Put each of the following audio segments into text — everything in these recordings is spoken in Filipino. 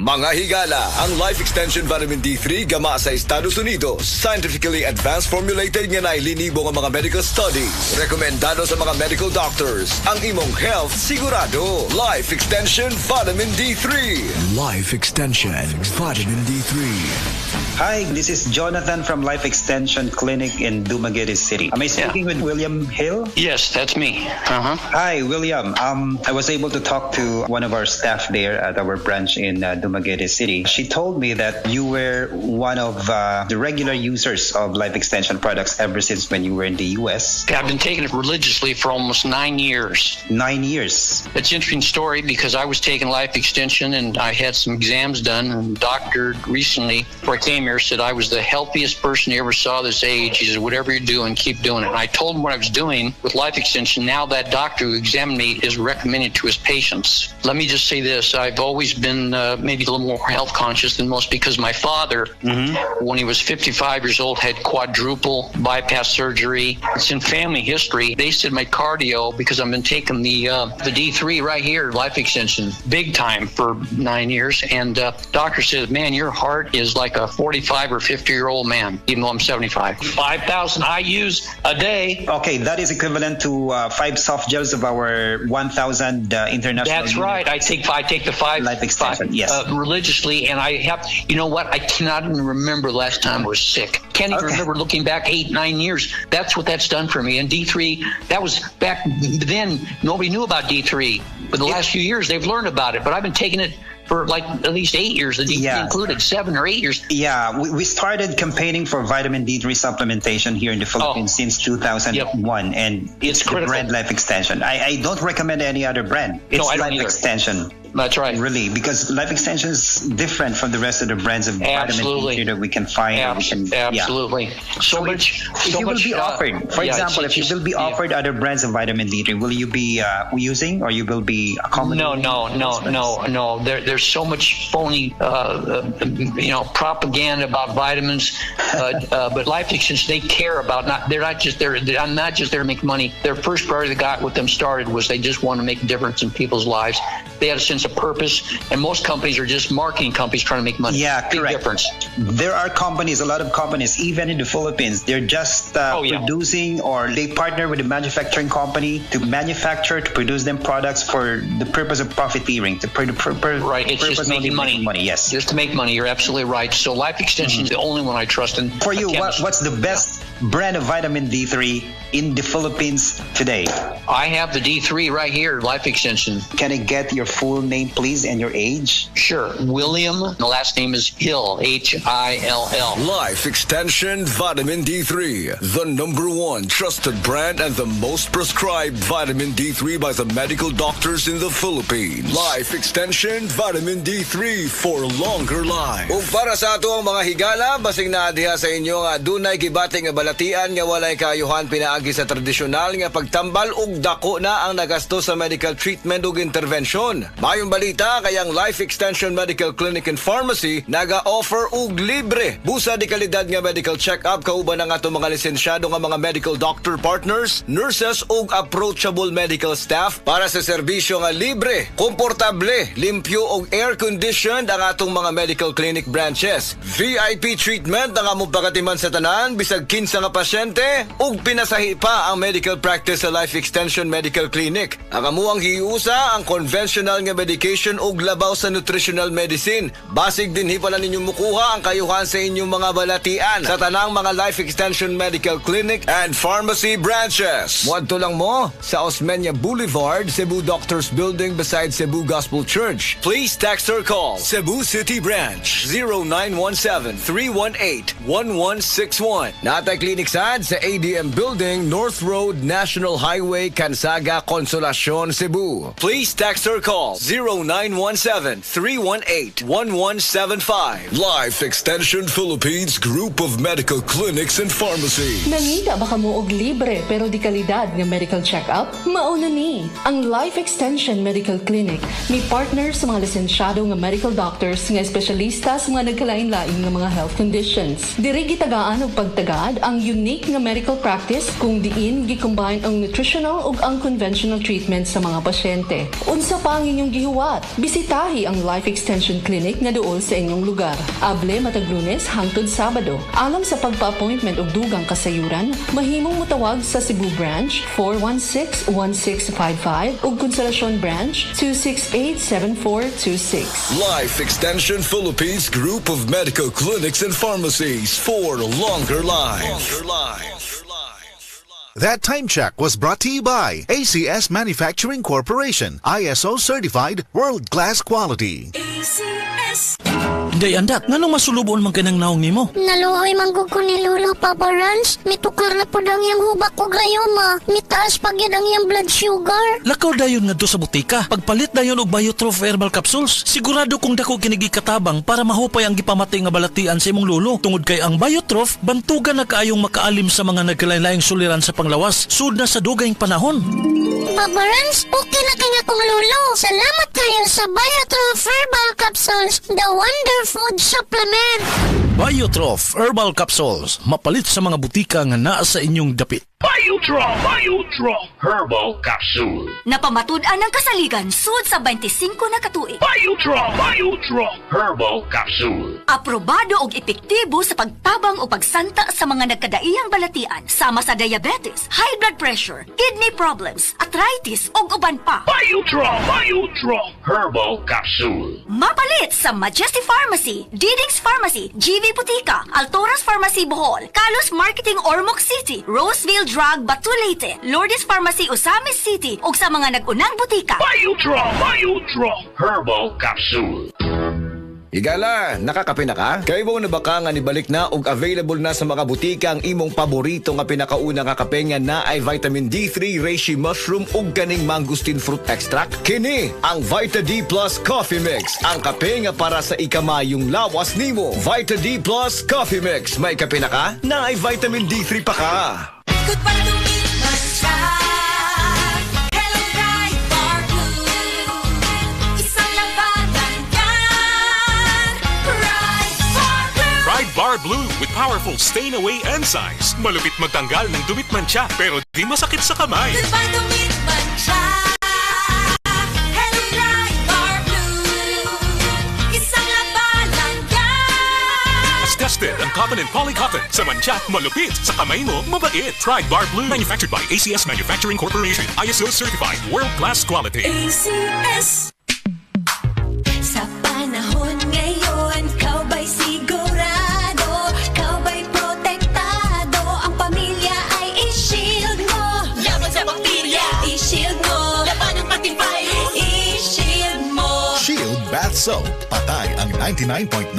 Mga higala, ang Life Extension Vitamin D3 gama sa Estados Unidos. Scientifically advanced formulated nga na ilinibo ng mga medical studies. Rekomendado sa mga medical doctors. Ang imong health sigurado. Life Extension Vitamin D3. Life Extension Vitamin D3. Hi, this is Jonathan from Life Extension Clinic in Dumaguete City. Am I speaking with William Hill? Yes, that's me. Hi, William. I was able to talk to one of our staff there at our branch in Dumaguete City. She told me that you were one of the regular users of Life Extension products ever since when you were in the U.S. I've been taking it religiously for almost 9 years. 9 years. It's an interesting story because I was taking Life Extension and I had some exams done, and the doctor recently, before I came here, said I was the healthiest person he ever saw this age. He said, whatever you're doing, keep doing it. And I told him what I was doing with Life Extension. Now that doctor who examined me is recommending to his patients. Let me just say this. I've always been maybe a little more health conscious than most because my father, when he was 55 years old, had quadruple bypass surgery. It's in family history. They said my cardio, because I've been taking the D3 right here, Life Extension, big time for 9 years. And doctor says, man, your heart is like a 45 or 50-year-old man, even though I'm 75. 5,000 I use a day. Okay, that is equivalent to 5 soft gels of our 1,000 international. That's right. I take the 5 Life Extension, yes. Religiously, and I have, you know what? I cannot even remember the last time I was sick. Can't even remember looking back 8-9 years. That's what that's done for me. And D3, that was back then. Nobody knew about D3. But the last few years, they've learned about it. But I've been taking it for like at least 8 years. The D3 included 7 or 8 years. Yeah, we started campaigning for vitamin D3 supplementation here in the Philippines since 2001, and it's the brand Life Extension. I don't recommend any other brand. It's Life Extension. That's right. Really, because Life Extension is different from the rest of the brands of vitamin D3 that we can find. Absolutely. So much. If you will be offered, for example, if you will be offered other brands of vitamin D3, will you be using, or you will be accommodating? No. There's so much phony, propaganda about vitamins. But Life Extension, they care about they're not just there to make money. Their first priority that got with them started was they just want to make a difference in people's lives. They had a sense of purpose, and most companies are just marketing companies trying to make money. Yeah, Big correct. difference. There are companies, a lot of companies, even in the Philippines, they're just producing, or they partner with a manufacturing company to produce them products for the purpose of profiteering. Right, it's just making money. Yes, just to make money. You're absolutely right. So Life Extension is the only one I trust. And for you, what's the best brand of vitamin D3 in the Philippines today? I have the D3 right here, Life Extension. Can I get your full name, please, and your age? Sure. William. The last name is Hill, Hill. Life Extension Vitamin D3, the #1 trusted brand and the most prescribed vitamin D3 by the medical doctors in the Philippines. Life Extension Vitamin D3 for longer life. Ug para sa ato ang mga higala, basing na diha sa inyo nga dunay gibating nga balatian nga walay kayuhan pinaagi sa tradisyonal nga pagtambal ug dako na ang nagasto sa medical treatment ug intervention. Mayong balita kayang Life Extension Medical Clinic and Pharmacy naga-offer og libre busa di kalidad nga medical check-up kauban ang ato mga lisensyado nga mga medical doctor partners, nurses ug approachable medical staff para sa serbisyo nga libre, komportable, limpyo ug air-conditioned ang atong mga medical clinic branches. VIP treatment ang among pagatiman sa tanan bisag kinsa nga pasyente ug pinasahi pa ang medical practice sa Life Extension Medical Clinic. Ang amuang hiusa ang conventional nga medication ug labaw sa nutritional medicine. Basig dinhi pala ninyo mukuha ang kayuhan sa inyong mga balatian sa tanang mga Life Extension Medical Clinic and Pharmacy branches. Muadto lang mo sa Osmeña Boulevard, Cebu Doctors Building beside Cebu Gospel Church. Please text or call Cebu City Branch 0917-318-1161. Natay Clinic sad sa ADM Building, North Road, National Highway, Cansaga, Consolacion, Cebu. Please text or call 0917-318-1175. Life Extension Philippines Group of Medical Clinics and Pharmacy. Nangita ba kamo og libre pero di kalidad nga medical check-up? Mauna ni ang Life Extension Medical Clinic. May partner sa mga lisensyado nga medical doctors nga espesyalista sa mga nagkalain-lain nga mga health conditions. Diri gitagaan og pagtagad ang unique nga medical practice kung diin gi-combine ang nutritional ug ang conventional treatment sa mga pasyente. Unsa pa ang inyong gihuwat. Bisitahi ang Life Extension Clinic nga duol sa inyong lugar. Able matag Lunes hangtod Sabado. Alang sa pagpa-appointment og dugang kasayuran, mahimong mutawag sa Cebu Branch 416-1655 ug Consolacion Branch 268-7426. Life Extension Philippines Group of Medical Clinics and Pharmacies for longer life. That time check was brought to you by ACS Manufacturing Corporation, ISO certified, world-class quality. ACS. Day andak, nganong masulubon man kanang naong nimo? Naluoy manggug ko ni Lolo, Papa Rans. Mitukar na po ang iyang hubak ko gayoma. Mitaas pag yan ang iyang blood sugar. Lakaw dayon nga do sa butika. Pagpalit dayon og Biotroph Herbal Capsules. Sigurado kung dako kinigi katabang para mahupay ang gipamatay nga balatian sa imong lolo. Tungod kay ang Biotroph, bantugan na kaayong makaalim sa mga nagkalain-laing suliran sa panglawas. Sud na sa dugayng panahon. Papa Rans, okay na kanya kong lolo. Salamat kayo sa Biotroph Herbal Capsules, the Wonder Food Supplement. Biotroph Herbal Capsules. Mapalit sa mga butika nga naa sa inyong dapit. Biotroph Herbal Capsule. Napamatud-an ng kasaligan sud sa 25 na katuig. Biotroph Herbal Capsule. Aprobado og epektibo sa pagtabang o pagsanta sa mga nagkadaiyang balatian sama sa diabetes, high blood pressure, kidney problems, arthritis ug uban pa. Biotroph Herbal Capsule. Mapalit sa Majesty Pharmacy, Diding's Pharmacy, GV Butika, Altoras Pharmacy Bohol, Carlos Marketing Ormoc City, Roseville Drug Batulete, Lourdes Pharmacy Osamis City ug sa mga nag-unang butika. Biotroph Herbal Capsule. Higala, nakakape na ka? Kay mo na baka nga nibalik na ug available na sa mga butika ang imong paborito nga pinakauna nga kape nga na ay vitamin D3, reishi mushroom ug kaning mangosteen fruit extract? Kini ang Vita D Plus Coffee Mix, ang kape nga para sa ikamayong lawas nimo. Vita D Plus Coffee Mix, may kape na ka? Na ay vitamin D3 pa ka. Good para lumipas siya. Hello, Pride Bar Blue. Isang labanan yan. Pride Bar Blue. Pride Bar Blue with powerful stain-away enzymes. Malupit magtanggal ng dumit mancha pero di masakit sa kamay. Good para lumipas siya. Hello, Pride Bar Blue. Isang labanan yan. As tested ang cotton and polycotton. Sa mancha, malupit. Sa kamay mo, mabait. Pride Bar Blue. Manufactured by ACS Manufacturing Corporation. ISO certified. World-class quality. ACS. Sa panahon ngayon, kau ba'y sigurado? Kau ba'y protektado? Ang pamilya ay i-shield mo. Laban sa bakterya, i-shield mo. Laban ng matibay, i-shield mo. Shield Bath Soap. Patay ang 99.9%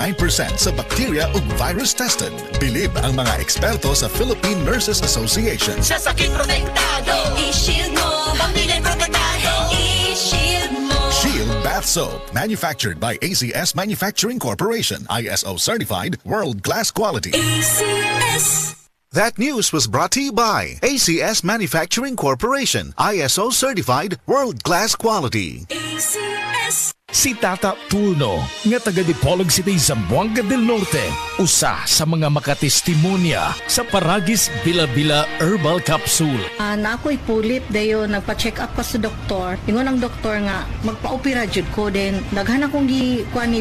sa bacteria ug virus tested. Bilib ang mga eksperto sa Philippine Nurses Association. Sa sakit protektado, i-shield mo. Pamilya protektado, i-shield mo. Shield Bath Soap. Manufactured by ACS Manufacturing Corporation. ISO certified, world-class quality. ACS. That news was brought to you by ACS Manufacturing Corporation. ISO certified, world-class quality. ACS. Si Tata Tulno, nga taga Dipolog City, Zamboanga del Norte, usa sa mga makatestimonya sa Paragis Bila-Bila Herbal Capsule. Na ako'y pulit dayo, nagpa-check up pa sa doktor. Ingon ang doktor nga, magpa-opera jud ko din. Daghan akong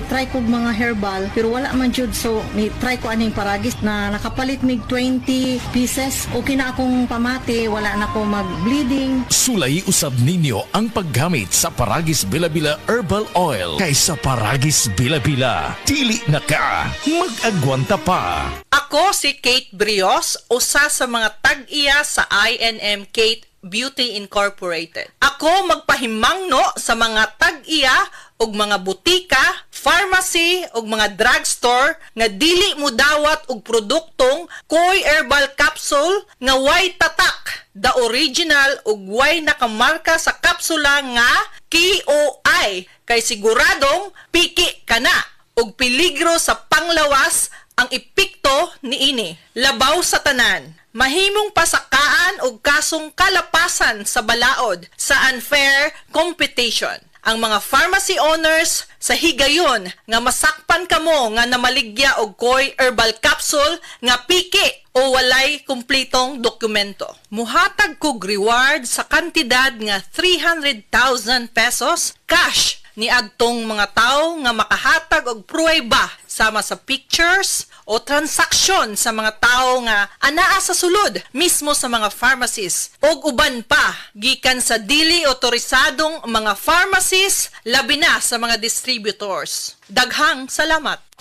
try kog mga herbal, pero wala man jud, so ni-try ko aning Paragis na nakapalit mig 20 pieces. Okay na akong pamati, wala na akong mag-bleeding. Sulay usab ninyo ang paggamit sa Paragis Bila-Bila Herbal Oil kaysa Paragis Bila-Bila. Dili na ka, mag-agwanta pa. Ako si Kate Brios, usa sa mga tag-iya sa INM Kate Beauty Incorporated. Ako magpahimangno sa mga tag-iya og mga butika, pharmacy ug mga drugstore nga dili mo dawat og produktong Koy Herbal Capsule nga way tatak, the original ug way nakamarka sa kapsula nga KOI kay siguradong piki kana ug peligro sa panglawas ang epekto niini. Labaw sa tanan, mahimong pasakaan og kasong kalapasan sa balaod sa unfair competition. Ang mga pharmacy owners sa higayon nga masakpan kamo nga namaligya og Koy Herbal Capsule nga piki o walay kumpletong dokumento. Muhatag kog reward sa kantidad nga 300,000 pesos cash ni adtong mga tao nga makahatag og pruweba sama sa pictures o transaksyon sa mga tao nga anaa sa sulod mismo sa mga pharmacies og uban pa gikan sa dili otorisadong mga pharmacies labi na sa mga distributors. Daghang salamat.